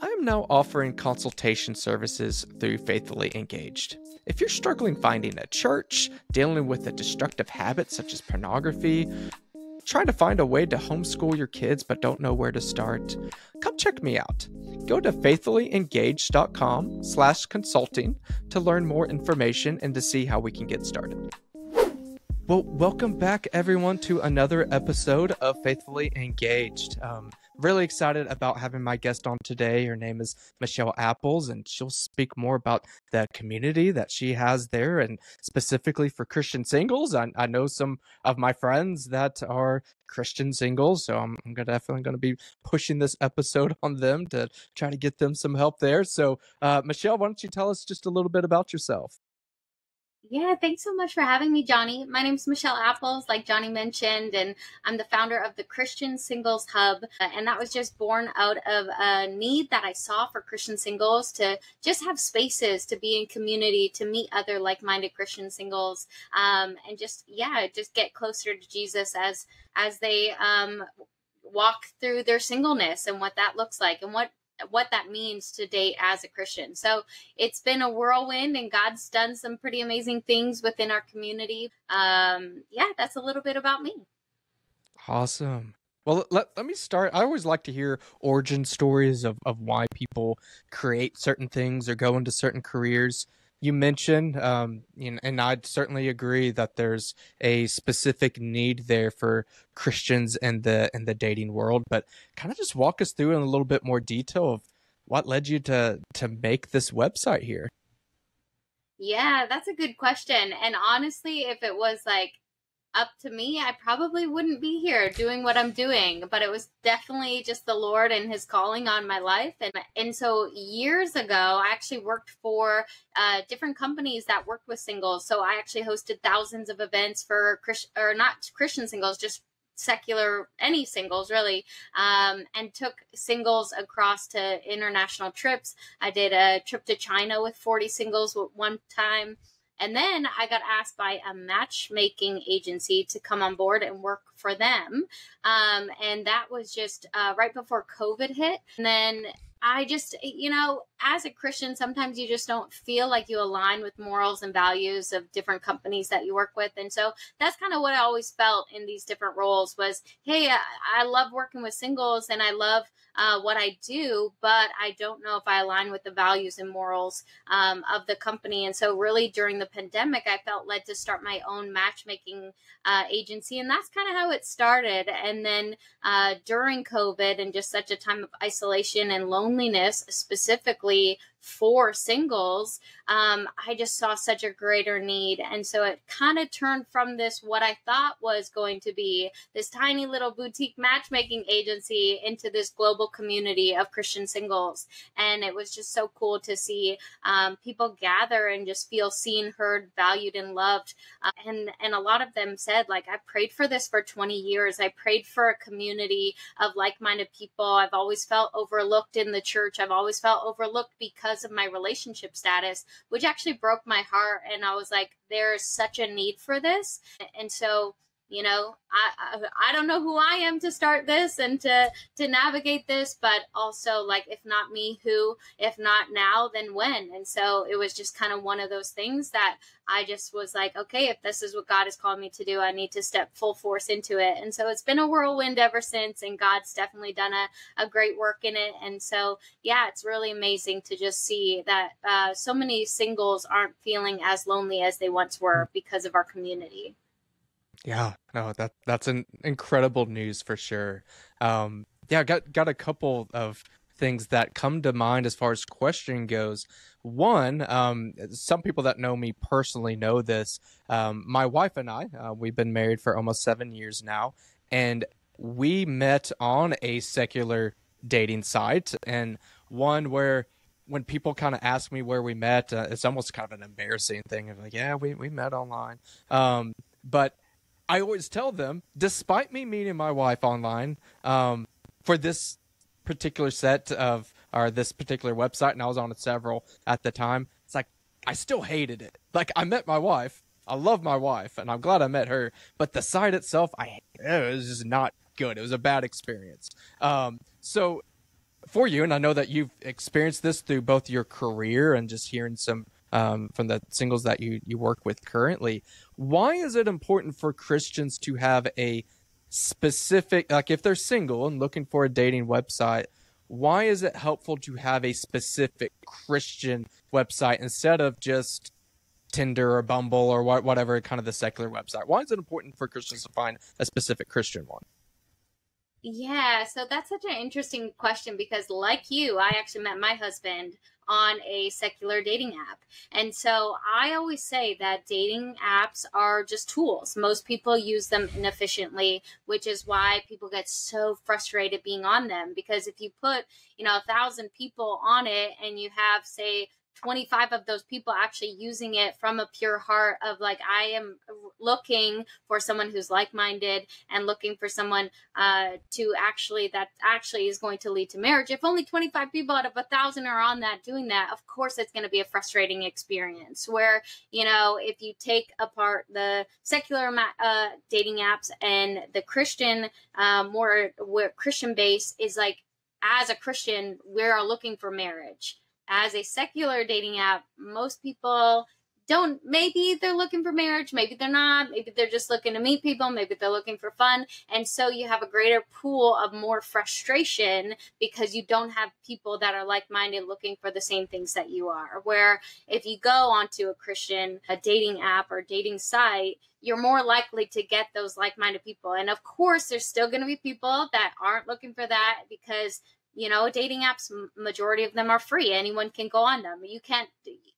I am now offering consultation services through Faithfully Engaged. If you're struggling finding a church, dealing with a destructive habit such as pornography, trying to find a way to homeschool your kids but don't know where to start, come check me out. Go to faithfullyengaged.com/consulting to learn more information and to see how we can get started. Well, welcome back, everyone, to another episode of Faithfully Engaged. Really excited about having my guest on today. Her name is Michelle Apples, and she'll speak more about the community that she has there, and specifically for Christian singles. I know some of my friends that are Christian singles, so I'm definitely going to be pushing this episode on them to try to get them some help there. So, Michelle, why don't you tell us just a little bit about yourself? Yeah, thanks so much for having me, Johnny. My name's Michelle Apples, like Johnny mentioned, and I'm the founder of the Christian Singles Hub. And that was just born out of a need that I saw for Christian singles to just have spaces to be in community, to meet other like-minded Christian singles, and just get closer to Jesus as they walk through their singleness and what that looks like and what that means to date as a Christian. So it's been a whirlwind, and God's done some pretty amazing things within our community. That's a little bit about me. Awesome. Well, let me start. I always like to hear origin stories of why people create certain things or go into certain careers. You mentioned, and I'd certainly agree that there's a specific need there for Christians in the dating world. But kind of just walk us through in a little bit more detail of what led you to make this website here. Yeah, that's a good question. And honestly, if it was like up to me, I probably wouldn't be here doing what I'm doing, but it was definitely just the Lord and his calling on my life. And so years ago, I actually worked for different companies that worked with singles. So I actually hosted thousands of events for not Christian singles, just secular, any singles really, and took singles across to international trips. I did a trip to China with 40 singles one time. And then I got asked by a matchmaking agency to come on board and work for them. And that was just right before COVID hit. And then I just, as a Christian, sometimes you just don't feel like you align with morals and values of different companies that you work with. And so that's kind of what I always felt in these different roles was, hey, I love working with singles and I love what I do, but I don't know if I align with the values and morals of the company. And so really during the pandemic, I felt led to start my own matchmaking agency. And that's kind of how it started. And then during COVID and just such a time of isolation and loneliness, specifically for singles, I just saw such a greater need. And so it kind of turned from this, what I thought was going to be this tiny little boutique matchmaking agency, into this global community of Christian singles. And it was just so cool to see people gather and just feel seen, heard, valued, and loved. And a lot of them said, like, I prayed for this for 20 years. I prayed for a community of like-minded people. I've always felt overlooked in the church. I've always felt overlooked because of my relationship status, which actually broke my heart. And I was like, there's such a need for this. And so, I don't know who I am to start this and to navigate this, but also, like, if not me, who? If not now, then when? And so it was just kind of one of those things that I just was like, okay, if this is what God has called me to do, I need to step full force into it. And so it's been a whirlwind ever since, and God's definitely done a great work in it. And so, yeah, it's really amazing to just see that so many singles aren't feeling as lonely as they once were because of our community. Yeah, no, that's an incredible news for sure. I got a couple of things that come to mind as far as questioning goes. One, some people that know me personally know this. My wife and I, we've been married for almost 7 years now, and we met on a secular dating site, and one where when people kind of ask me where we met, it's almost kind of an embarrassing thing of like, yeah, we met online. But I always tell them, despite me meeting my wife online, for this particular this particular website, and I was on several at the time, it's like, I still hated it. Like, I met my wife, I love my wife, and I'm glad I met her, but the site itself, it was just not good. It was a bad experience. So for you, and I know that you've experienced this through both your career and just hearing some from the singles that you work with currently. Why is it important for Christians to have a specific, like if they're single and looking for a dating website, why is it helpful to have a specific Christian website instead of just Tinder or Bumble or whatever kind of the secular website? Why is it important for Christians to find a specific Christian one? Yeah, so that's such an interesting question because, like you, I actually met my husband on a secular dating app. And so I always say that dating apps are just tools. Most people use them inefficiently, which is why people get so frustrated being on them. Because if you put, 1,000 people on it and you have, say, 25 of those people actually using it from a pure heart of like, I am looking for someone who's like-minded and looking for someone to actually is going to lead to marriage. If only 25 people out of 1,000 are on that doing that, of course it's going to be a frustrating experience. Where if you take apart the secular dating apps and the Christian, more where Christian base is like, as a Christian, we are looking for marriage. As a secular dating app, most people don't, maybe they're looking for marriage, maybe they're not, maybe they're just looking to meet people, maybe they're looking for fun. And so you have a greater pool of more frustration because you don't have people that are like-minded looking for the same things that you are. Where if you go onto a dating app or dating site, you're more likely to get those like-minded people. And of course, there's still going to be people that aren't looking for that because dating apps, majority of them are free. Anyone can go on them. You can't,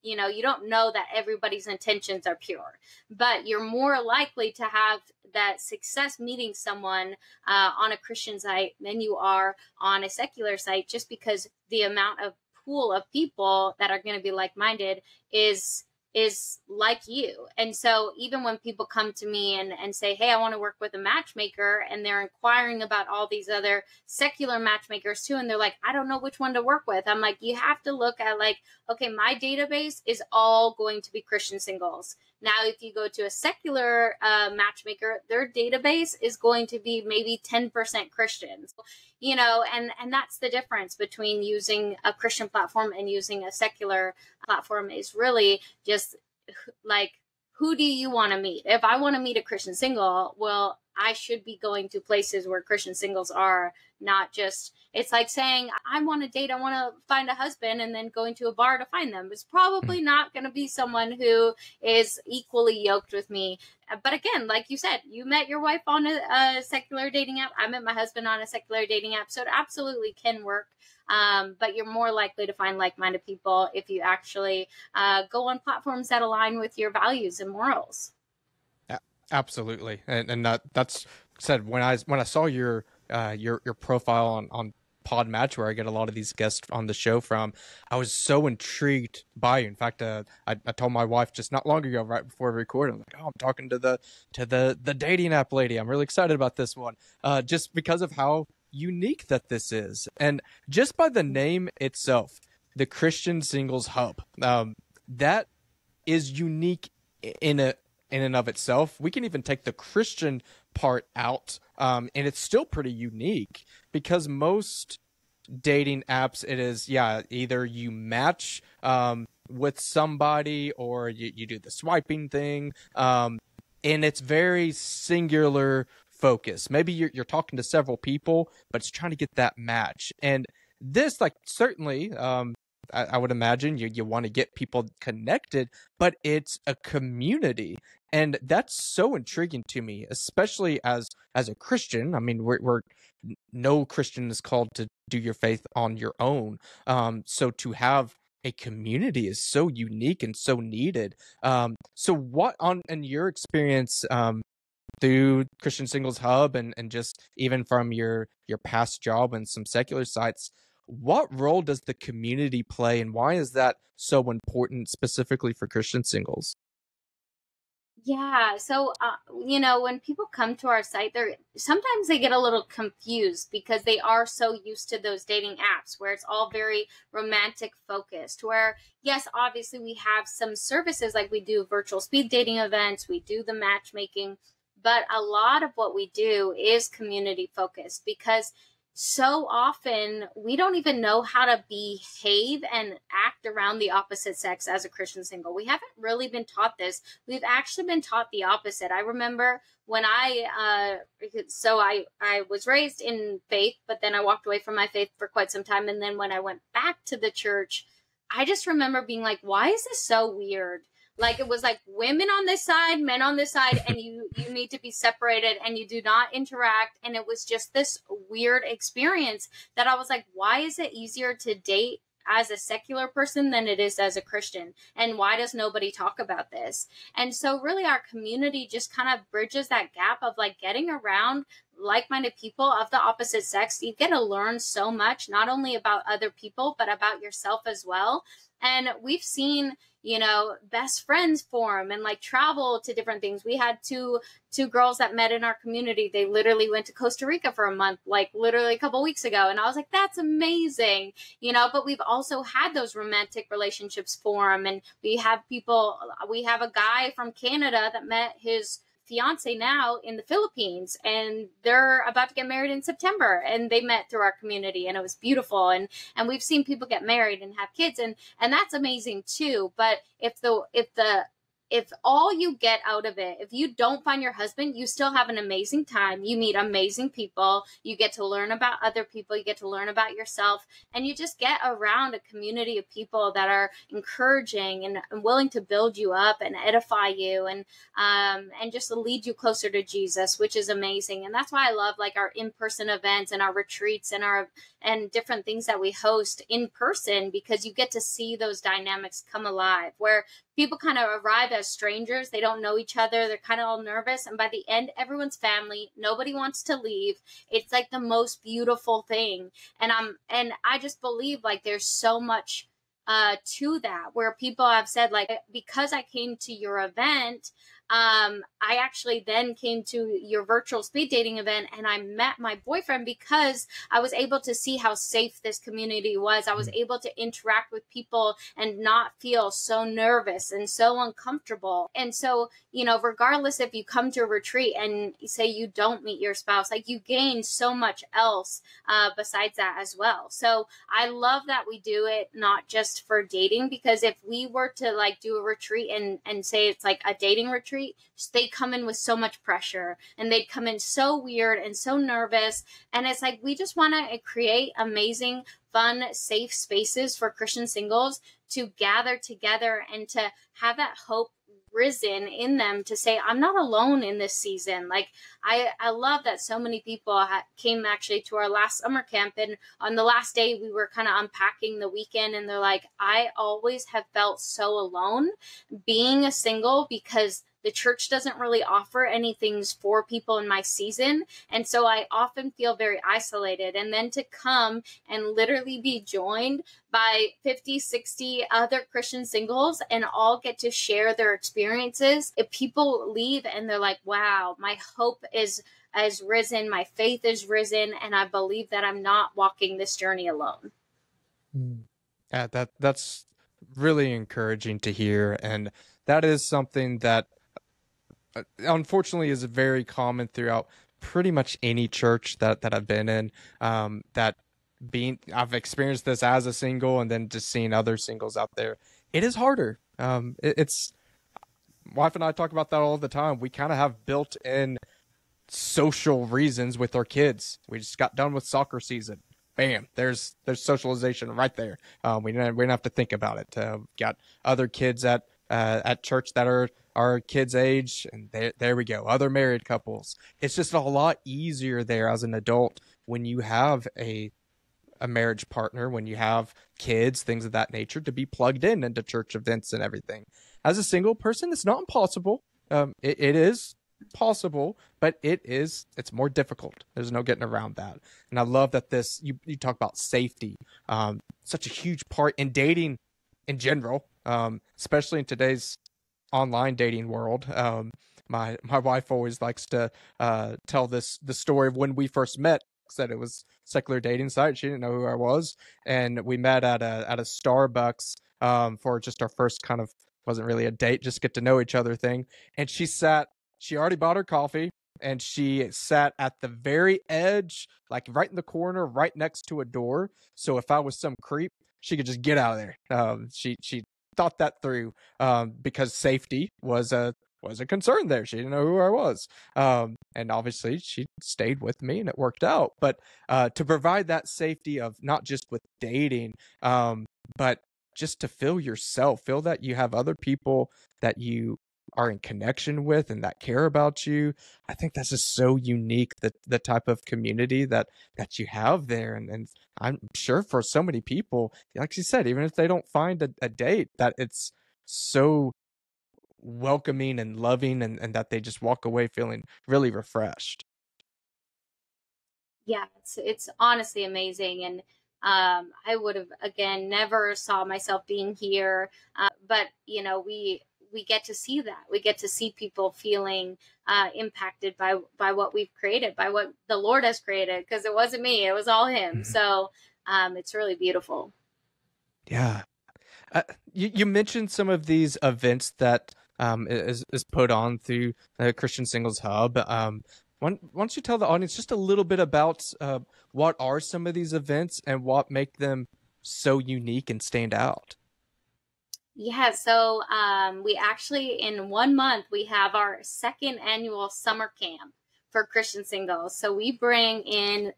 you don't know that everybody's intentions are pure, but you're more likely to have that success meeting someone on a Christian site than you are on a secular site, just because the amount of pool of people that are going to be like-minded is like you. And so even when people come to me and say, hey, I want to work with a matchmaker, and they're inquiring about all these other secular matchmakers too, and they're like, I don't know which one to work with. I'm like, you have to look at like, okay, my database is all going to be Christian singles. Now, if you go to a secular matchmaker, their database is going to be maybe 10% Christians, and that's the difference between using a Christian platform and using a secular platform, is really just like, who do you want to meet? If I want to meet a Christian single, well, I should be going to places where Christian singles are, not just, it's like saying, I want to date, I want to find a husband, and then going to a bar to find them. It's probably not going to be someone who is equally yoked with me. But again, like you said, you met your wife on a secular dating app. I met my husband on a secular dating app. So it absolutely can work. But you're more likely to find like-minded people if you actually go on platforms that align with your values and morals. Absolutely, and that's said when I saw your profile on Podmatch, where I get a lot of these guests on the show from. I was so intrigued by you. In fact, I told my wife just not long ago, right before we recorded, I'm like, oh, I'm talking to the dating app lady. I'm really excited about this one, just because of how unique that this is, and just by the name itself, the Christian Singles Hub. That is unique in a in and of itself. We can even take the Christian part out, and it's still pretty unique because most dating apps, it is, yeah, either you match with somebody or you do the swiping thing, and it's very singular focus. Maybe you're talking to several people, but it's trying to get that match. And this, like, certainly, I would imagine you want to get people connected, but it's a community, and that's so intriguing to me, especially as a Christian. I mean, we're no Christian is called to do your faith on your own. So to have a community is so unique and so needed. So what on in your experience, through Christian Singles Hub and just even from your past job and some secular sites, what role does the community play, and why is that so important specifically for Christian singles? Yeah. So, when people come to our site, they're sometimes they get a little confused because they are so used to those dating apps where it's all very romantic focused. Where, yes, obviously we have some services like we do virtual speed dating events, we do the matchmaking, but a lot of what we do is community focused because so often we don't even know how to behave and act around the opposite sex as a Christian single. We haven't really been taught this. We've actually been taught the opposite. I remember when I was raised in faith, but then I walked away from my faith for quite some time. And then when I went back to the church, I just remember being like, why is this so weird? Like, it was like women on this side, men on this side, and you need to be separated and you do not interact. And it was just this weird experience that I was like, why is it easier to date as a secular person than it is as a Christian? And why does nobody talk about this? And so really our community just kind of bridges that gap of like getting around like-minded people of the opposite sex. You get to learn so much, not only about other people, but about yourself as well. And we've seen, best friends form and like travel to different things. We had two girls that met in our community. They literally went to Costa Rica for a month, like literally a couple weeks ago. And I was like, that's amazing, but we've also had those romantic relationships form. And we have a guy from Canada that met his fiance now in the Philippines, and they're about to get married in September, and they met through our community, and it was beautiful. And we've seen people get married and have kids, and that's amazing too. But if all you get out of it, if you don't find your husband, you still have an amazing time. You meet amazing people. You get to learn about other people. You get to learn about yourself. And you just get around a community of people that are encouraging and willing to build you up and edify you and just lead you closer to Jesus, which is amazing. And that's why I love like our in-person events and our retreats and different things that we host in person, because you get to see those dynamics come alive where people kind of arrive as strangers. They don't know each other. They're kind of all nervous. And by the end, everyone's family. Nobody wants to leave. It's like the most beautiful thing. And I just believe like there's so much to that, where people have said like, because I came to your event, I actually then came to your virtual speed dating event and I met my boyfriend because I was able to see how safe this community was. I was able to interact with people and not feel so nervous and so uncomfortable. And so, regardless if you come to a retreat and say you don't meet your spouse, like you gain so much else besides that as well. So I love that we do it not just for dating, because if we were to like do a retreat and say it's like a dating retreat, they come in with so much pressure and they'd come in so weird and so nervous. And it's like, we just want to create amazing, fun, safe spaces for Christian singles to gather together and to have that hope risen in them to say, I'm not alone in this season. Like, I love that so many people came actually to our last summer camp, and on the last day we were kind of unpacking the weekend, and they're like, I always have felt so alone being a single because the church doesn't really offer anything for people in my season. And so I often feel very isolated. And then to come and literally be joined by 50, 60 other Christian singles and all get to share their experiences. If people leave and they're like, wow, my hope is risen, my faith is risen, and I believe that I'm not walking this journey alone. Yeah, that's really encouraging to hear. And that is something that unfortunately is very common throughout pretty much any church that I've been in. I've experienced this as a single, and then just seeing other singles out there. It is harder. It's wife and I talk about that all the time. We kind of have built-in social reasons with our kids. We just got done with soccer season. Bam, there's socialization right there. We don't have to think about it. Got other kids at church that are our kids' age, and there we go. Other married couples. It's just a lot easier there as an adult when you have a marriage partner, when you have kids, things of that nature, to be plugged in into church events and everything. As a single person, it's not impossible. It is possible, but it's more difficult. There's no getting around that. And I love that you talk about safety, such a huge part in dating in general, especially in today's online dating world. My wife always likes to tell the story of when we first met. Said it was secular dating site. She didn't know who I was, and we met at a Starbucks for just our first kind of, wasn't really a date, just get to know each other thing. And she already bought her coffee. and she sat at the very edge, like right in the corner, right next to a door. So if I was some creep, she could just get out of there. She thought that through, because safety was a concern there. She didn't know who I was, and obviously she stayed with me, and it worked out. But to provide that safety of not just with dating, but just to feel yourself, feel that you have other people that you are in connection with and that care about you. I think that's just so unique, the type of community that you have there. And I'm sure for so many people, like you said, even if they don't find a date, that it's so welcoming and loving, and that they just walk away feeling really refreshed. Yeah, it's honestly amazing, and I would have again never saw myself being here, but we get to see that, we get to see people feeling impacted by what we've created, by what the Lord has created, because it wasn't me, it was all Him. Mhm. So it's really beautiful. Yeah. You mentioned some of these events that is put on through the Christian Singles Hub. Why don't you tell the audience just a little bit about what are some of these events and what make them so unique and stand out? Yeah, so we actually, in 1 month, we have our second annual summer camp for Christian singles. So we bring in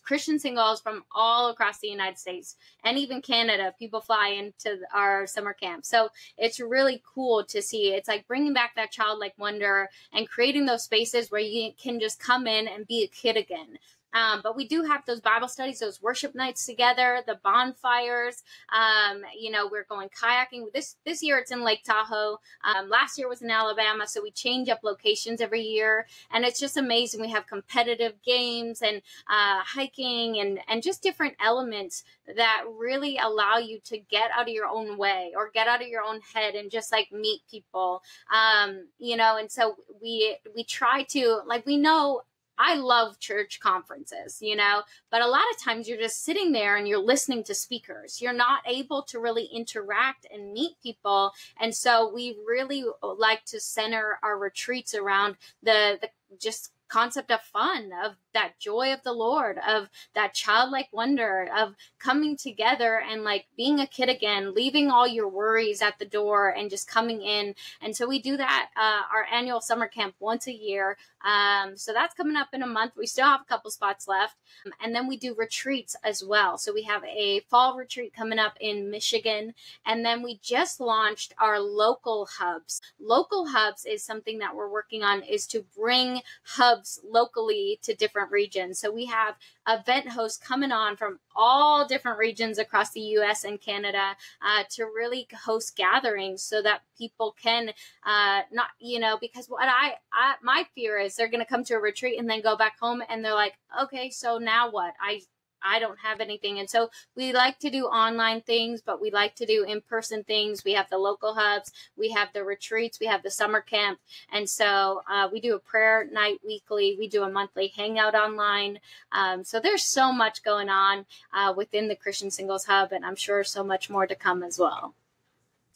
Christian singles from all across the United States and even Canada. People fly into our summer camp. So it's really cool to see. It's like bringing back that childlike wonder and creating those spaces where you can just come in and be a kid again. But we do have those Bible studies, those worship nights together, the bonfires. We're going kayaking. This year it's in Lake Tahoe. Last year was in Alabama, so we change up locations every year, and it's just amazing. We have competitive games and hiking and just different elements that really allow you to get out of your own way or get out of your own head and just like meet people. And so we try to, like, we know I love church conferences, but a lot of times you're just sitting there and you're listening to speakers. You're not able to really interact and meet people. And so we really like to center our retreats around the just concept of fun, of that joy of the Lord, of that childlike wonder, of coming together and like being a kid again, leaving all your worries at the door and just coming in. And so we do that, our annual summer camp once a year. So that's coming up in a month. We still have a couple spots left. And then we do retreats as well. So we have a fall retreat coming up in Michigan. And then we just launched our local hubs. Local hubs is something that we're working on, is to bring hubs locally to different regions. So we have event hosts coming on from all different regions across the US and Canada to really host gatherings so that people can not, because what my fear is they're going to come to a retreat and then go back home and they're like, okay, so now what? I don't have anything. And so we like to do online things, but we like to do in-person things. We have the local hubs, we have the retreats, we have the summer camp. And so we do a prayer night weekly. We do a monthly hangout online. So there's so much going on within the Christian Singles Hub, and I'm sure so much more to come as well.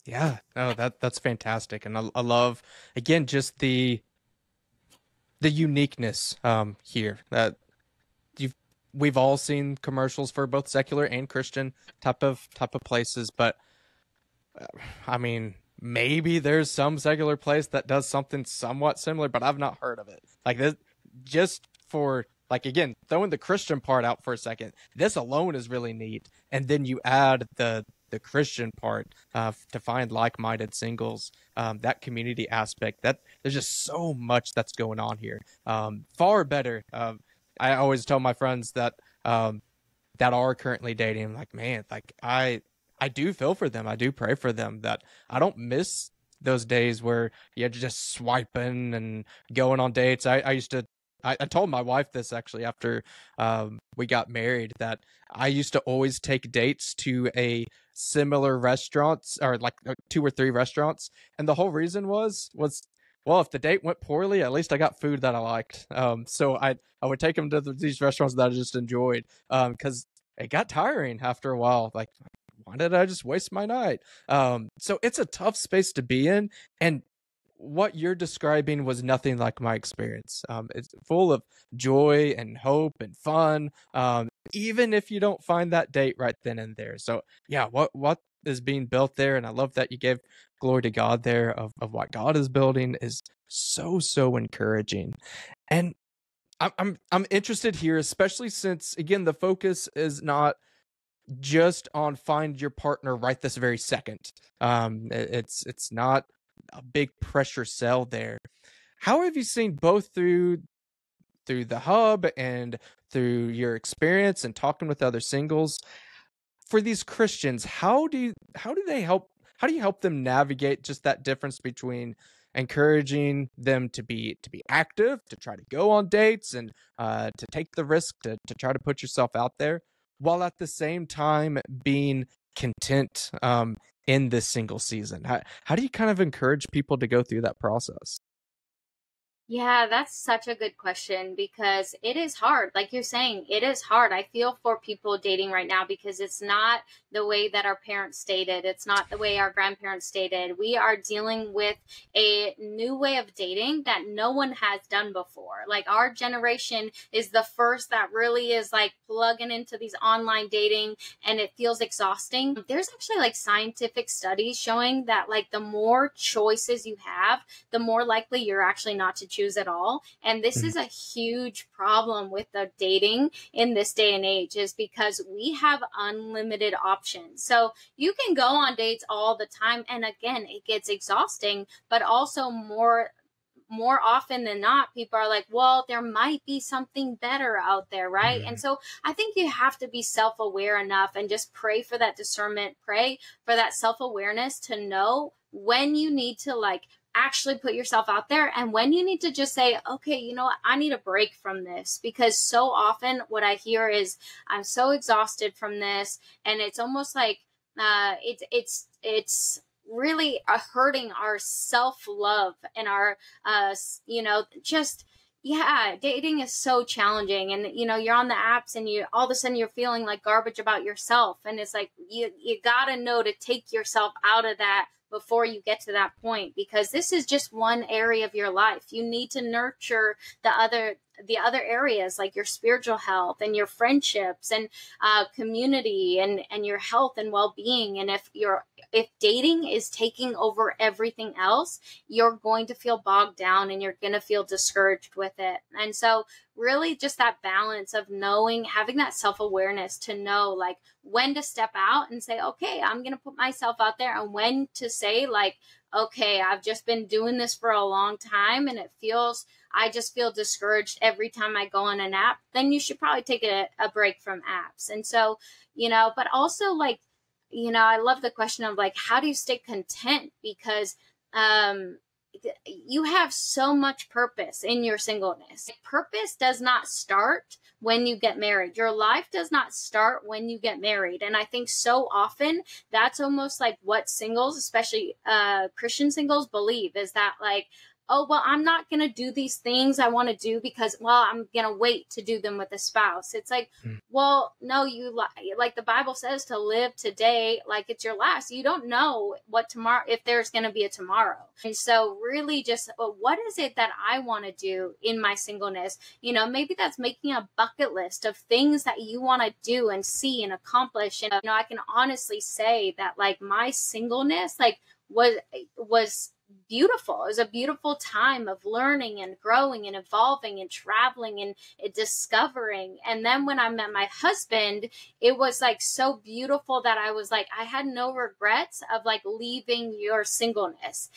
Yeah, no, that's fantastic, and I love, again, just the uniqueness here that you've we've all seen commercials for both secular and Christian type of places, but I mean, maybe there's some secular place that does something somewhat similar, but I've not heard of it. Like this, just for like, again, throwing the Christian part out for a second, this alone is really neat, and then you add the Christian part to find like-minded singles, that community aspect. That there's just so much that's going on here. Far better. I always tell my friends that are currently dating, I'm like, man, like I do feel for them. I do pray for them that I don't miss those days where you're just swiping and going on dates. I used to. I told my wife this actually after we got married, that I used to always take dates to a similar restaurants, or like two or three restaurants, and the whole reason was well, if the date went poorly, at least I got food that I liked. So I would take them to these restaurants that I just enjoyed, because it got tiring after a while. Like, why did I just waste my night? So it's a tough space to be in, and what you're describing was nothing like my experience. It's full of joy and hope and fun, even if you don't find that date right then and there. So yeah, what is being built there, and I love that you gave glory to God there of what God is building is so encouraging. And I'm interested here, especially since again the focus is not just on find your partner right this very second. It's not a big pressure sell there. How have you seen both through the hub and through your experience and talking with other singles for these Christians, how do you help them navigate just that difference between encouraging them to be active, to try to go on dates and to take the risk to try to put yourself out there, while at the same time being content in this single season? How do you kind of encourage people to go through that process? Yeah, that's such a good question because it is hard. Like you're saying, it is hard. I feel for people dating right now because it's not the way that our parents dated. It's not the way our grandparents dated. We are dealing with a new way of dating that no one has done before. Like our generation is the first that really is like plugging into these online dating, and it feels exhausting. There's actually like scientific studies showing that like the more choices you have, the more likely you're actually not to choose at all. And this Mhm. is a huge problem with the dating in this day and age, is because we have unlimited options. So you can go on dates all the time. And again, it gets exhausting, but also more often than not, people are like, well, there might be something better out there, right? And Mhm. so I think you have to be self aware enough and just pray for that discernment, pray for that self awareness to know when you need to like actually put yourself out there and when you need to just say, okay, you know what, I need a break from this. Because so often what I hear is, I'm so exhausted from this. And it's almost like, it's really hurting our self love and our just yeah, dating is so challenging. And you're on the apps and you all of a sudden you're feeling like garbage about yourself, and it's like you gotta know to take yourself out of that before you get to that point, because this is just one area of your life. You need to nurture the other areas, like your spiritual health and your friendships and community and your health and well-being. And if dating is taking over everything else, you're going to feel bogged down and you're going to feel discouraged with it. And so really just that balance of knowing, having that self-awareness to know like when to step out and say, okay, I'm going to put myself out there, and when to say like, okay, I've just been doing this for a long time and I just feel discouraged every time I go on an app. Then you should probably take a break from apps. And so, but also like, I love the question of like, how do you stay content? Because um, you have so much purpose in your singleness. Purpose does not start when you get married. Your life does not start when you get married. And I think so often that's almost like what singles, especially Christian singles, believe, is that like, oh, well, I'm not going to do these things I want to do because, well, I'm going to wait to do them with a spouse. It's like, Mm. well, no, like the Bible says to live today like it's your last. You don't know what tomorrow, if there's going to be a tomorrow. And so really just, well, what is it that I want to do in my singleness? Maybe that's making a bucket list of things that you want to do and see and accomplish. And, I can honestly say that like my singleness, like was beautiful. It was a beautiful time of learning and growing and evolving and traveling and discovering. And then when I met my husband, it was like so beautiful that I was like, I had no regrets of like leaving your singleness.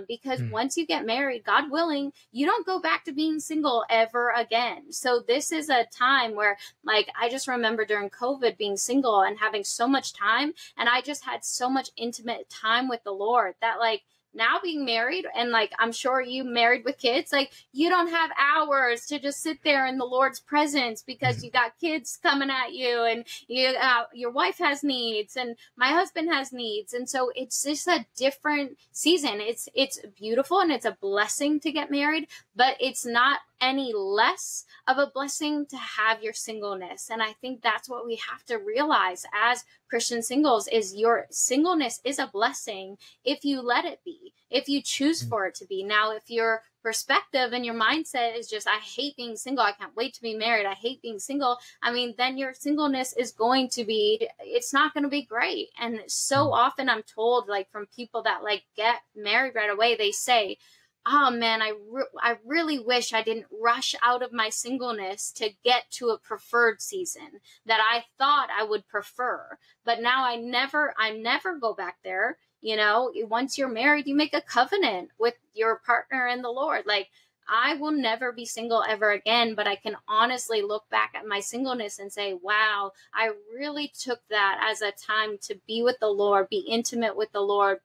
Because Mm. once you get married, God willing, you don't go back to being single ever again. So this is a time where like, I just remember during COVID being single and having so much time. And I just had so much intimate time with the Lord that like, now being married, and like I'm sure you married with kids, like you don't have hours to just sit there in the Lord's presence because you got kids coming at you, and your wife has needs and my husband has needs. And so it's just a different season. It's beautiful and it's a blessing to get married, but it's not any less of a blessing to have your singleness. And I think that's what we have to realize as Christian singles, is your singleness is a blessing if you let it be, if you choose for it to be. Now, if your perspective and your mindset is just, I hate being single, I can't wait to be married, I hate being single, I mean, then your singleness is going to be, it's not going to be great. And so often I'm told, like, from people that like get married right away, they say, oh man, I really wish I didn't rush out of my singleness to get to a preferred season that I thought I would prefer. But now I never go back there. You know, once you're married, you make a covenant with your partner in the Lord. Like, I will never be single ever again, but I can honestly look back at my singleness and say, wow, I really took that as a time to be with the Lord, be intimate with the Lord,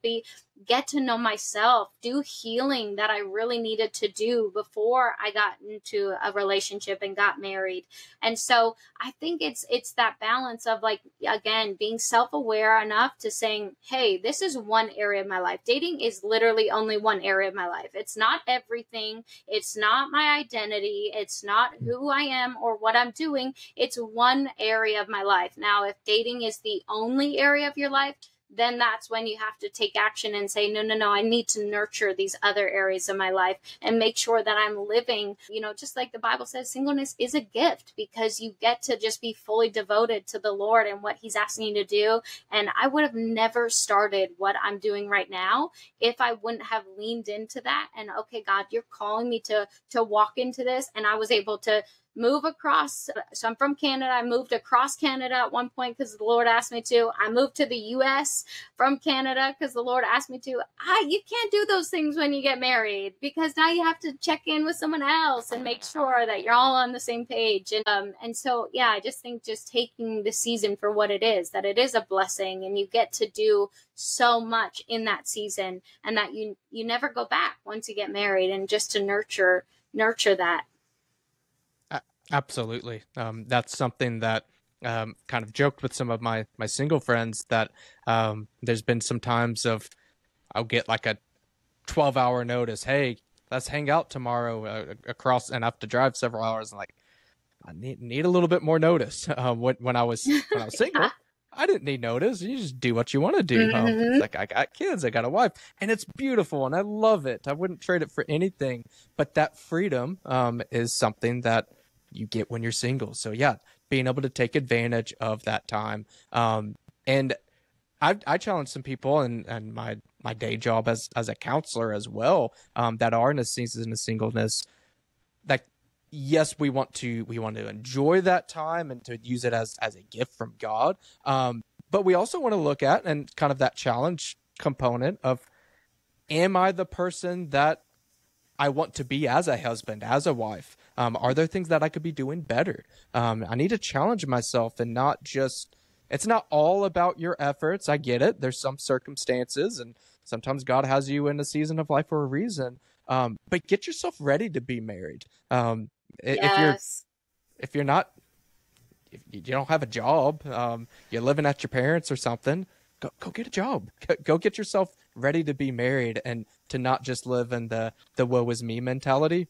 get to know myself, do healing that I really needed to do before I got into a relationship and got married. And so I think it's that balance of, like, again, being self-aware enough to saying, hey, this is one area of my life. Dating is literally only one area of my life. It's not everything. It's not my identity. It's not who I am or what I'm doing. It's one area of my life. Now, if dating is the only area of your life, then that's when you have to take action and say, no, I need to nurture these other areas of my life and make sure that I'm living, you know, just like the Bible says, singleness is a gift because you get to just be fully devoted to the Lord and what he's asking you to do. And I would have never started what I'm doing right now if I wouldn't have leaned into that. And okay, God, you're calling me to walk into this. And I was able to move across. So I'm from Canada. I moved across Canada at one point because the Lord asked me to. I moved to the US from Canada because the Lord asked me to. You can't do those things when you get married, because now you have to check in with someone else and make sure that you're all on the same page. And so, yeah, I just think just taking the season for what it is, that it is a blessing and you get to do so much in that season, and that you never go back once you get married, and just to nurture that. Absolutely. That's something that kind of joked with some of my single friends that there's been some times of I'll get like a 12-hour notice. Hey, let's hang out tomorrow across, and I have to drive several hours. And like, I need a little bit more notice. When I was single, I didn't need notice. You just do what you want to do. It's like, I got kids, I got a wife, and it's beautiful, and I love it. I wouldn't trade it for anything. But that freedom is something that you get when you're single. So yeah, being able to take advantage of that time. And I challenge some people, and my day job as a counselor as well, that are in a season of singleness, that yes, we want to enjoy that time and to use it as a gift from God. But we also want to look at, and kind of that challenge component of, am I the person that I want to be as a husband, as a wife? Are there things that I could be doing better? I need to challenge myself, and not just, it's not all about your efforts. I get it. There's some circumstances, and sometimes God has you in a season of life for a reason. But get yourself ready to be married. Yes. If you're not, if you don't have a job, you're living at your parents or something, go get a job. Go get yourself ready to be married, and to not just live in the woe is me mentality.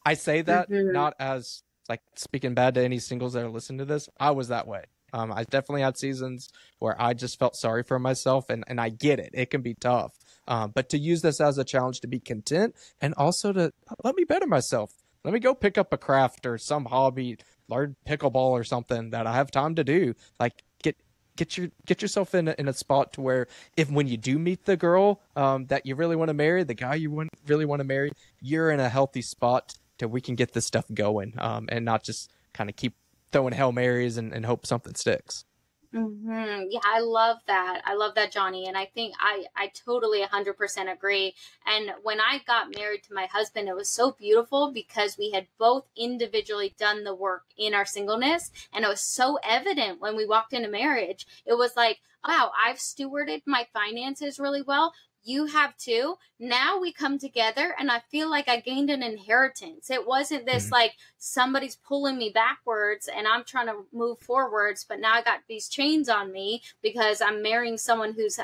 I say that not as like speaking bad to any singles that are listening to this. I was that way. I definitely had seasons where I just felt sorry for myself, and I get it. It can be tough. But to use this as a challenge to be content, and also to let me better myself. Let me go pick up a craft or some hobby, learn pickleball or something that I have time to do. Like, get yourself in a spot to where, if when you do meet the girl that you really want to marry, the guy you really want to marry, you're in a healthy spot to we can get this stuff going, and not just kind of keep throwing Hail Marys and hope something sticks. Yeah, I love that. I love that, Johnny. And I think I totally 100% agree. And when I got married to my husband, it was so beautiful because we had both individually done the work in our singleness. And it was so evident when we walked into marriage. It was like, wow, I've stewarded my finances really well. You have too. Now we come together, and I feel like I gained an inheritance. It wasn't this like somebody's pulling me backwards and I'm trying to move forwards, but now I got these chains on me because I'm marrying someone who's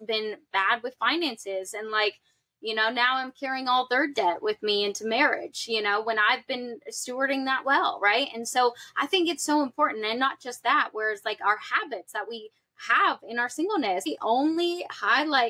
been bad with finances. And like, now I'm carrying all their debt with me into marriage, when I've been stewarding that well, right? And so I think it's so important. And not just that, whereas like our habits that we have in our singleness, we only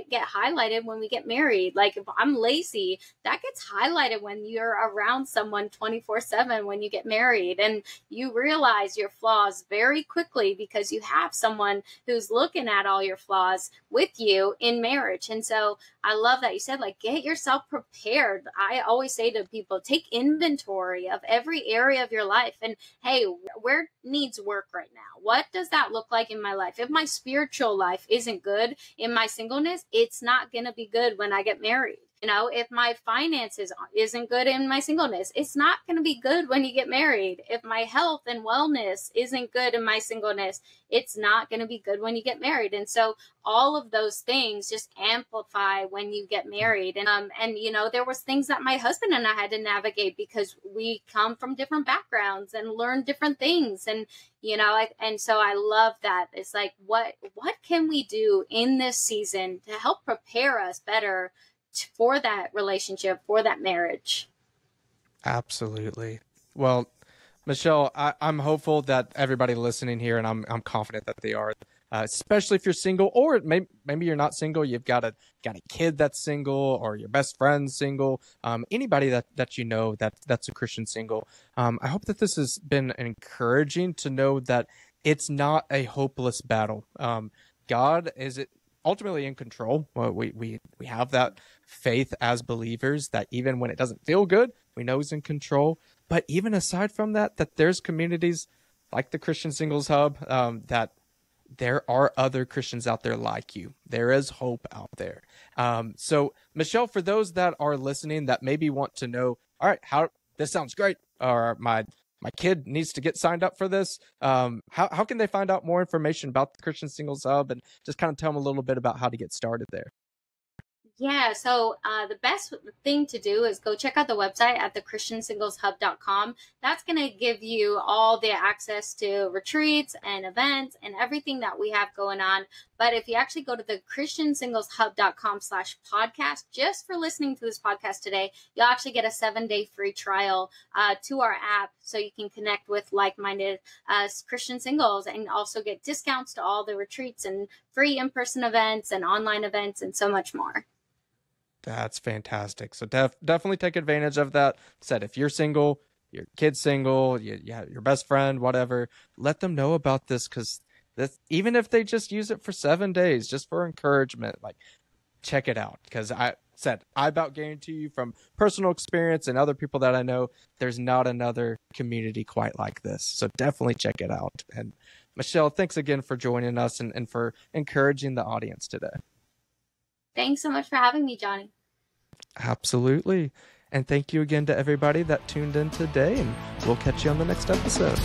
get highlighted when we get married. Like if I'm lazy, that gets highlighted when you're around someone 24/7 when you get married, and you realize your flaws very quickly because you have someone who's looking at all your flaws with you in marriage. And so I love that you said, like, get yourself prepared. I always say to people, take inventory of every area of your life. And hey, where needs work right now? What does that look like in my life? If my spiritual life isn't good in my singleness, it's not going to be good when I get married. If my finances isn't good in my singleness, it's not going to be good when you get married. If my health and wellness isn't good in my singleness, it's not going to be good when you get married. And so all of those things just amplify when you get married. And there was things that my husband and I had to navigate because we come from different backgrounds and learn different things. And and so I love that. It's like, what can we do in this season to help prepare us better for that relationship, for that marriage? Absolutely. Well, Michelle, I'm hopeful that everybody listening here, and I'm confident that they are, especially if you're single, or maybe you're not single, you've got a kid that's single, or your best friend's single, anybody that that's a Christian single. I hope that this has been encouraging to know that it's not a hopeless battle. God is ultimately in control. We have that faith as believers that even when it doesn't feel good, we know he's in control. But even aside from that there's communities like the Christian Singles Hub, that there are other Christians out there like you. There is hope out there. So Michelle, for those that are listening that maybe want to know, all right, how this sounds great, or my kid needs to get signed up for this, how can they find out more information about the Christian Singles Hub, and just kind of tell them a little bit about how to get started there? Yeah, so the best thing to do is go check out the website at thechristiansingleshub.com. That's going to give you all the access to retreats and events and everything that we have going on. But if you actually go to the christiansingleshub.com/podcast, just for listening to this podcast today, you'll actually get a 7-day free trial to our app, so you can connect with like-minded Christian singles, and also get discounts to all the retreats and free in-person events and online events and so much more. That's fantastic. So definitely take advantage of that. Said, if you're single, your kid's single, your best friend, whatever, let them know about this, because even if they just use it for 7 days, just for encouragement, like, check it out. Because I about guarantee you from personal experience and other people that I know, there's not another community quite like this. So definitely check it out. And Michelle, thanks again for joining us and for encouraging the audience today. Thanks so much for having me, Johnny. Absolutely. And thank you again to everybody that tuned in today, and we'll catch you on the next episode.